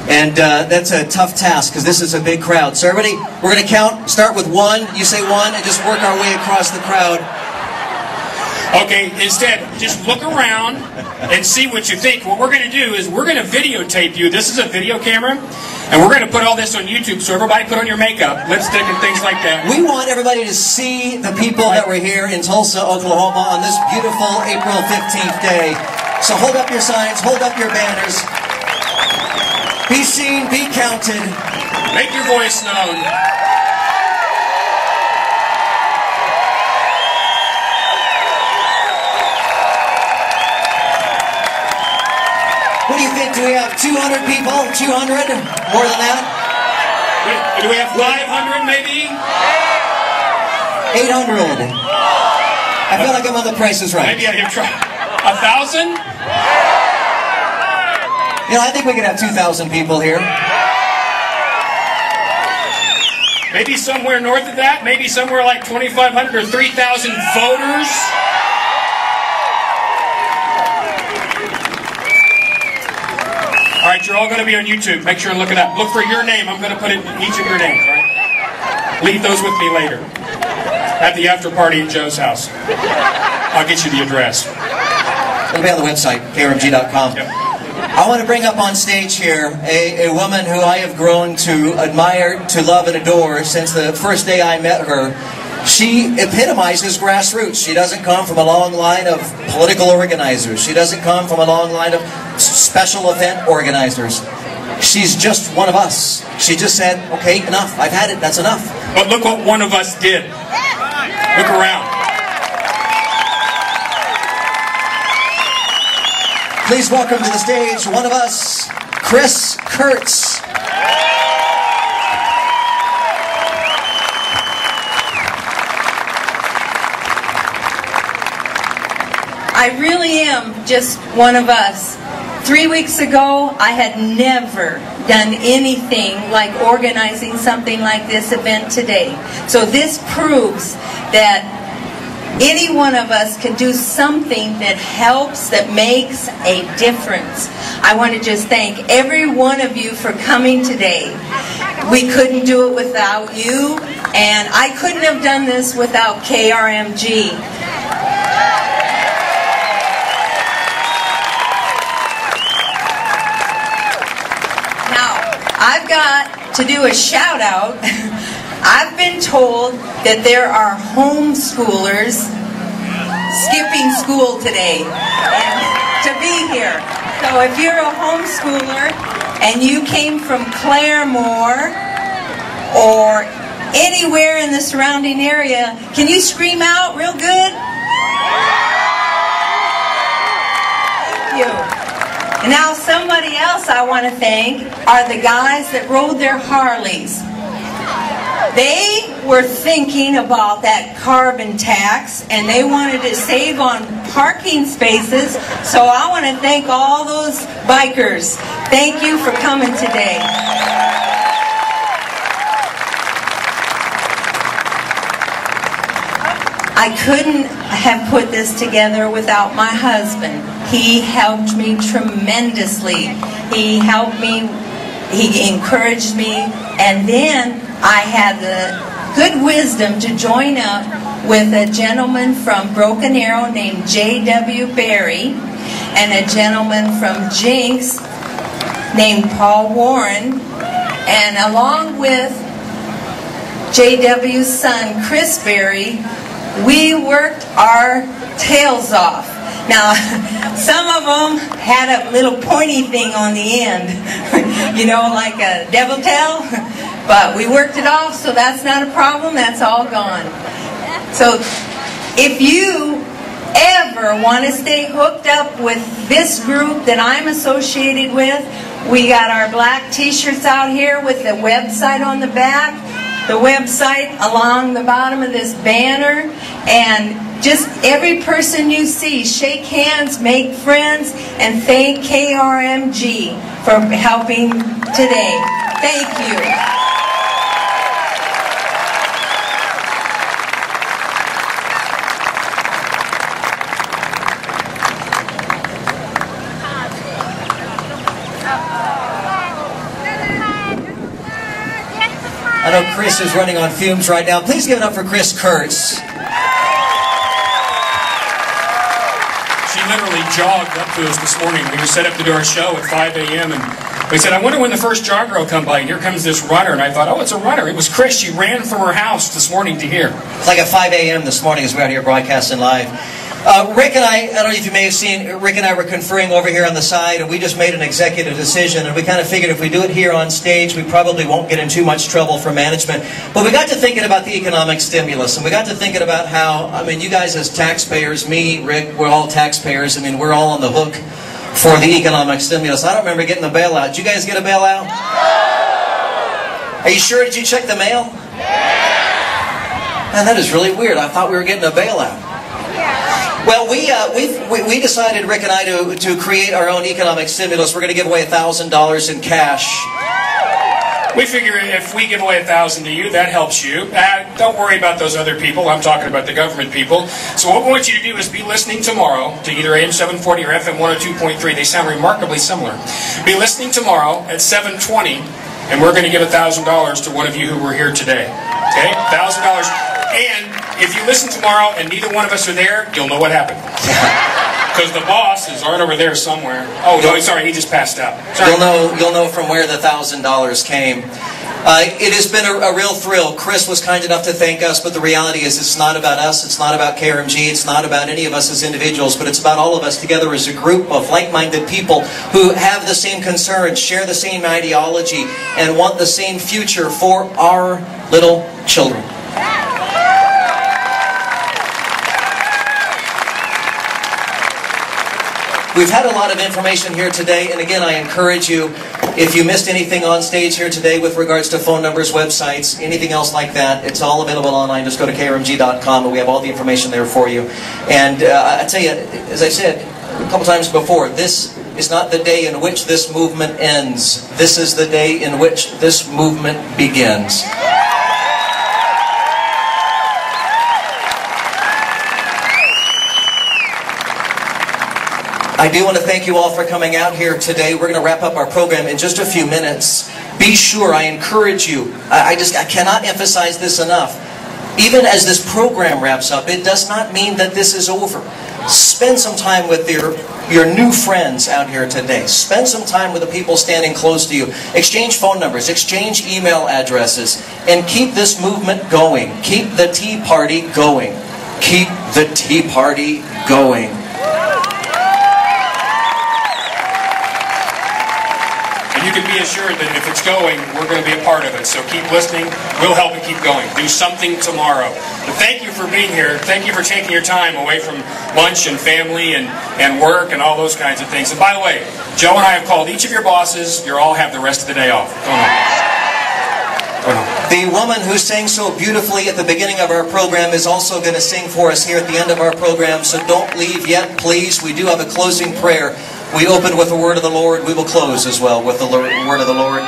And that's a tough task because this is a big crowd. So everybody, we're going to count, start with 1, you say 1, and just work our way across the crowd. Okay, instead, just look around and see what you think. What we're going to do is we're going to videotape you. This is a video camera, and we're going to put all this on YouTube, so everybody put on your makeup, lipstick, and things like that. We want everybody to see the people that were here in Tulsa, Oklahoma on this beautiful April 15th day. So hold up your signs, hold up your banners. Be seen, be counted. Make your voice known. What do you think? Do we have 200 people? 200? More than that? Do we have 500 maybe? 800. I feel like I'm on The Price is Right. Maybe I have tried. 1,000? You know, I think we could have 2,000 people here. Maybe somewhere north of that? Maybe somewhere like 2,500 or 3,000 voters? All right, you're all going to be on YouTube. Make sure and look it up. Look for your name. I'm going to put it in each of your names, right? Leave those with me later at the after party at Joe's house. I'll get you the address. It'll be on the website, krmg.com. Yep. I want to bring up on stage here a woman who I have grown to admire, to love, and adore since the first day I met her. She epitomizes grassroots. She doesn't come from a long line of political organizers. She doesn't come from a long line of special event organizers. She's just one of us. She just said, okay, enough. I've had it. That's enough. But look what one of us did. Look around. Please welcome to the stage one of us, Cris Kurtz. I really am just one of us. 3 weeks ago, I had never done anything like organizing something like this event today. So this proves that any one of us can do something that helps, that makes a difference. I want to just thank every one of you for coming today. We couldn't do it without you, and I couldn't have done this without KRMG. I've got to do a shout out. I've been told that there are homeschoolers skipping school today and to be here. So if you're a homeschooler and you came from Claremore or anywhere in the surrounding area, can you scream out real good? Thank you. And now somebody else I want to thank are the guys that rode their Harleys. They were thinking about that carbon tax and they wanted to save on parking spaces, so I want to thank all those bikers. Thank you for coming today. I couldn't have put this together without my husband. He helped me tremendously. He helped me, he encouraged me, and then I had the good wisdom to join up with a gentleman from Broken Arrow named J.W. Barry and a gentleman from Jinx named Paul Warren, and along with J.W.'s son Chris Barry, we worked our tails off. Now, some of them had a little pointy thing on the end, you know, like a devil tail, but we worked it off, so that's not a problem, that's all gone. So, if you ever want to stay hooked up with this group that I'm associated with, we got our black t-shirts out here with the website on the back, the website along the bottom of this banner, and just every person you see, shake hands, make friends, and thank KRMG for helping today. Thank you. Cris is running on fumes right now. Please give it up for Cris Kurtz. She literally jogged up to us this morning. We were set up to do our show at 5 a.m. and we said, I wonder when the first jogger will come by. And here comes this runner. And I thought, oh, it's a runner. It was Cris. She ran from her house this morning to here. It's like at 5 a.m. this morning as we're out here broadcasting live. Rick and I don't know if you may have seen, Rick and I were conferring over here on the side, and we just made an executive decision, and we kind of figured if we do it here on stage, we probably won't get in too much trouble from management. But we got to thinking about the economic stimulus, and we got to thinking about how, I mean, you guys as taxpayers, me, Rick, we're all taxpayers. I mean, we're all on the hook for the economic stimulus. I don't remember getting the bailout. Did you guys get a bailout? Are you sure? Did you check the mail? Man, that is really weird. I thought we were getting a bailout. Well, we decided, Rick and I, to create our own economic stimulus. We're going to give away $1,000 in cash. We figure if we give away $1,000 to you, that helps you. Don't worry about those other people. I'm talking about the government people. So what we want you to do is be listening tomorrow to either AM 740 or FM 102.3. They sound remarkably similar. Be listening tomorrow at 7:20, and we're going to give $1,000 to one of you who were here today. Okay? $1,000. And if you listen tomorrow and neither one of us are there, you'll know what happened. Because the boss is right over there somewhere. Oh, no, sorry, he just passed out. Sorry. You'll know from where the $1,000 came. It has been a real thrill. Cris was kind enough to thank us, but the reality is it's not about us. It's not about KRMG. It's not about any of us as individuals, but it's about all of us together as a group of like-minded people who have the same concerns, share the same ideology, and want the same future for our little children. We've had a lot of information here today, and again, I encourage you, if you missed anything on stage here today with regards to phone numbers, websites, anything else like that, it's all available online. Just go to krmg.com, and we have all the information there for you. And I tell you, as I said a couple times before, this is not the day in which this movement ends. This is the day in which this movement begins. I do want to thank you all for coming out here today. We're going to wrap up our program in just a few minutes. Be sure, I encourage you, I cannot emphasize this enough. Even as this program wraps up, it does not mean that this is over. Spend some time with your new friends out here today. Spend some time with the people standing close to you. Exchange phone numbers, exchange email addresses, and keep this movement going. Keep the Tea Party going. Keep the Tea Party going. You can be assured that if it's going, we're going to be a part of it. So keep listening. We'll help it keep going. Do something tomorrow. But thank you for being here. Thank you for taking your time away from lunch and family and work and all those kinds of things. And by the way, Joe and I have called each of your bosses. You all have the rest of the day off. Go on. The woman who sang so beautifully at the beginning of our program is also going to sing for us here at the end of our program. So don't leave yet, please. We do have a closing prayer. We opened with the word of the Lord. We will close as well with the word of the Lord.